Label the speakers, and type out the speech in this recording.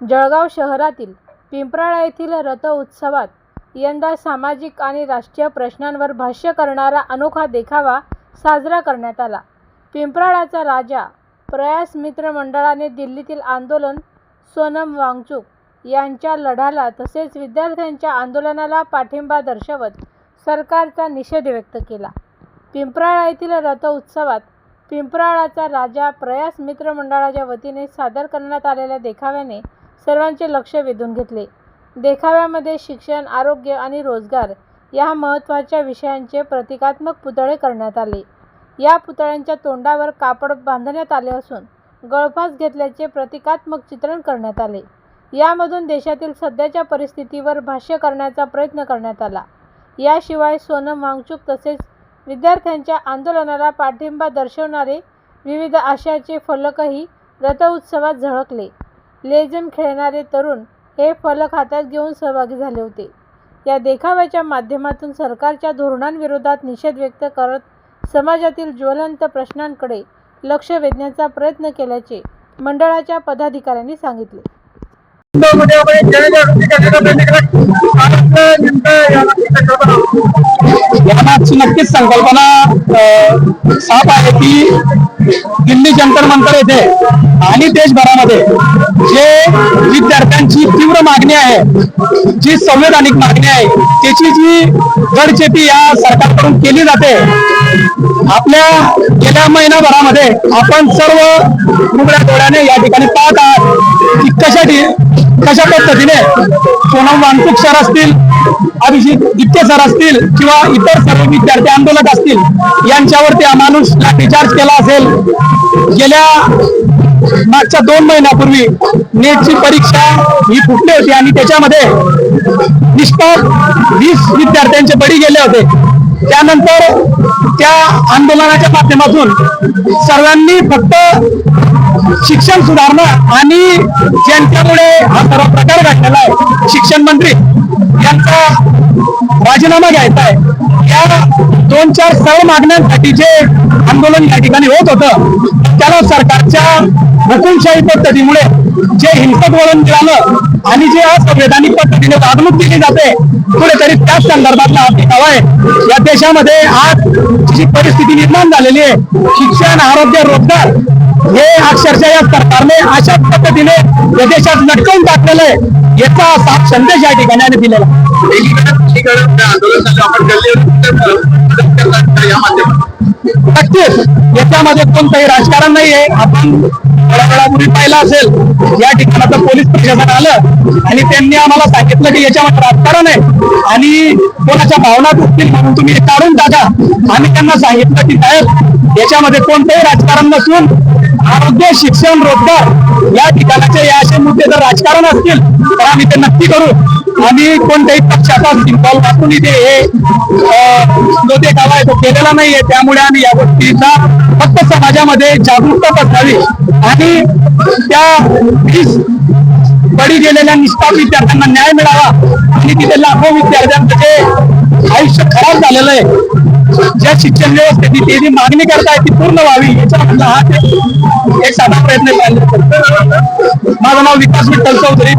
Speaker 1: जळगाव शहरातील पिंपराळा येथील रथ उत्सवात यंदा सामाजिक आणि राष्ट्रीय प्रश्नांवर भाष्य करणारा अनोखा देखावा साजरा करण्यात आला। पिंपराळाचा राजा प्रयास मित्र मंडळाने दिल्लीतील आंदोलन सोनम वांगचुक यांच्या लढ्याला तसेच विद्यार्थ्यांच्या आंदोलनाला पाठिंबा दर्शवत सरकारचा निषेध व्यक्त केला। पिंपराळा येथील रथ उत्सवात पिंपराळाचा राजा प्रयास मित्र मंडळाच्या वतीने सादर करण्यात आलेल्या देखाव्याने सर्वांचे लक्ष वेधून घेतले। देखाव्यामध्ये शिक्षण, आरोग्य आणि रोजगार या महत्त्वाच्या विषयांचे प्रतिकात्मक पुतळे करण्यात आले। या पुतळ्यांच्या तोंडावर कापड बांधण्यात आले असून गळफास घेतल्याचे प्रतिकात्मक चित्रण करण्यात आले। यामधून देशातील सध्याच्या परिस्थितीवर भाष्य करण्याचा प्रयत्न करण्यात आला। याशिवाय सोनम वांगचुक तसेच विद्यार्थ्यांच्या आंदोलनाला पाठिंबा दर्शवणारे विविध आशयाचे फलकही रथ उत्सवात झळकले। लेझीम खेळणारे तरुण हे फलक हातात घेऊन सहभागी झाले होते। या देखाव्याच्या माध्यमातून सरकारच्या धोरणांविरोधात निषेध व्यक्त करत समाजातील ज्वलंत प्रश्नांकडे लक्ष वेधण्याचा प्रयत्न केल्याचे मंडळाच्या पदाधिकाऱ्यांनी सांगितले।
Speaker 2: यामागची नक्कीच संकल्पना साफ आहे की दिल्ली जंतर मंतर येथे आणि देशभरामध्ये जे विद्यार्थ्यांची तीव्र मागणी आहे, जी संवैधानिक मागणी आहे, त्याची जी गडचेपी या सरकारकडून केली जाते। आपल्या गेल्या महिनाभरामध्ये आपण सर्व उघड्या डोळ्याने या ठिकाणी पाहत आहात की कशा पद्धतीने सोनम वांगचुक सर असतील, अभिजित गित्ते सर असतील किंवा इतर सर्व विद्यार्थी आंदोलक असतील यांच्यावरती अमानुष लाठीचार्ज केला असेल। गेल्या मागच्या 2 महिन्यापूर्वी नेटची परीक्षा ही फुटली होती आणि त्याच्यामध्ये निष्पाप 20 विद्यार्थ्यांचे बळी गेले होते। त्यानंतर त्या आंदोलनाच्या माध्यमातून सर्वांनी फक्त शिक्षण सुधारणा आणि ज्यांच्यामुळे हा सर्व प्रकार घडलेला आहे, शिक्षण मंत्री यांचा राजीनामा घ्यायचा आहे। या 2-4 सरळ मागण्यांसाठी जे आंदोलन या ठिकाणी होत होतं त्याला सरकारच्या हुकुमशाही पद्धतीमुळे जे हिंसक वळण मिळालं आणि जे असंवैधानिक पद्धतीने वागणूक दिली जाते, कुठेतरी त्याच संदर्भातला हा देखावा आहे। या देशामध्ये आज जी परिस्थिती निर्माण झालेली आहे, शिक्षण, आरोग्य, रोजगार हे अक्षरशः या सरकारने अशा पद्धतीने या देशात लटकवून टाकलेलं आहे, याचा साफ संदेश या ठिकाणी दिलेला। नक्कीच याच्यामध्ये कोणतंही राजकारण नाही आहे। आपण थोड्या वेळापूर्वी पाहिलं असेल, या ठिकाणाचं पोलीस प्रशासन आलं आणि त्यांनी आम्हाला सांगितलं की याच्यामध्ये राजकारण आहे आणि कोणाच्या भावना दुखतील म्हणून तुम्ही हे काढून टाका। आम्ही त्यांना सांगितलं की साहेब, याच्यामध्ये कोणतंही राजकारण नसून आरोग्य, शिक्षण, रोजगार या ठिकाणाचे या असे मुद्दे जर राजकारण असतील तर आम्ही ते नक्की करू। आम्ही कोणत्याही पक्षाचा सिंबल वापरून इथे हे जो देखावा आहे तो केलेला नाहीये। त्यामुळे आम्ही या गोष्टीचा फक्त समाजामध्ये जागरूकता पसरावी आणि त्या 20 बळी गेलेल्या निष्पाप विद्यार्थ्यांना न्याय मिळावा आणि तिथे लाखो विद्यार्थ्यांचं जे आयुष्य खराब झालेलं आहे, ज्या शिक्षण व्यवस्थेची ते जी मागणी करताय ती पूर्ण व्हावी, याचा म्हटलं हा एक साधा प्रयत्न. माझं नाव विकास विठ्ठल चौधरी।